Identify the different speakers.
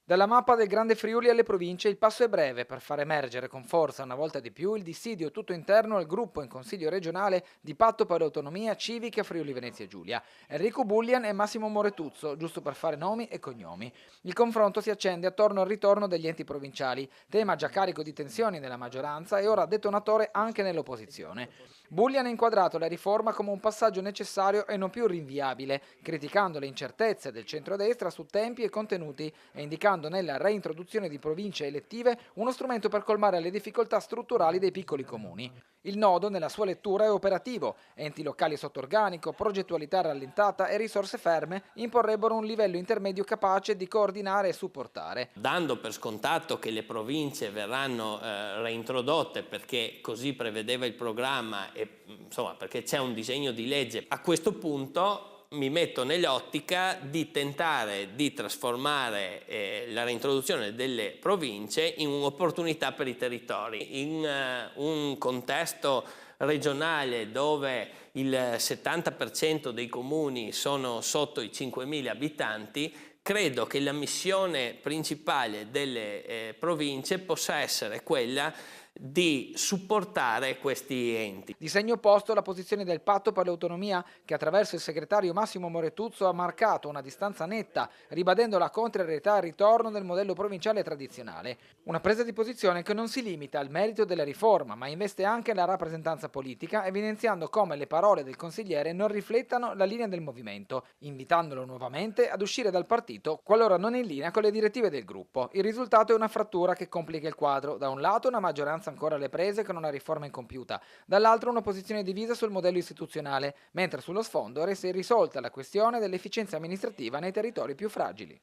Speaker 1: Dalla mappa del Grande Friuli alle province il passo è breve per far emergere con forza una volta di più il dissidio tutto interno al gruppo in Consiglio regionale di Patto per l'Autonomia Civica Friuli Venezia Giulia. Enrico Bullian e Massimo Moretuzzo, giusto per fare nomi e cognomi. Il confronto si accende attorno al ritorno degli enti provinciali, tema già carico di tensioni nella maggioranza e ora detonatore anche nell'opposizione. Bullian ha inquadrato la riforma come un passaggio necessario e non più rinviabile, criticando le incertezze del centrodestra su tempi e contenuti e indicando nella reintroduzione di province elettive uno strumento per colmare le difficoltà strutturali dei piccoli comuni. Il nodo, nella sua lettura, è operativo. Enti locali sotto organico, progettualità rallentata e risorse ferme imporrebbero un livello intermedio capace di coordinare e supportare.
Speaker 2: Dando per scontato che le province verranno reintrodotte perché così prevedeva il programma e insomma perché c'è un disegno di legge, a questo punto mi metto nell'ottica di tentare di trasformare la reintroduzione delle province in un'opportunità per i territori, in un contesto regionale dove il 70% dei comuni sono sotto i 5.000 abitanti. Credo che la missione principale delle province possa essere quella di supportare questi enti.
Speaker 1: Di segno opposto la posizione del Patto per l'Autonomia, che attraverso il segretario Massimo Moretuzzo ha marcato una distanza netta, ribadendo la contrarietà al ritorno del modello provinciale tradizionale. Una presa di posizione che non si limita al merito della riforma, ma investe anche la rappresentanza politica, evidenziando come le parole del consigliere non riflettano la linea del movimento, invitandolo nuovamente ad uscire dal partito qualora non in linea con le direttive del gruppo. Il risultato è una frattura che complica il quadro. Da un lato una maggioranza ancora alle prese con una riforma incompiuta, dall'altro una posizione divisa sul modello istituzionale, mentre sullo sfondo resta irrisolta la questione dell'efficienza amministrativa nei territori più fragili.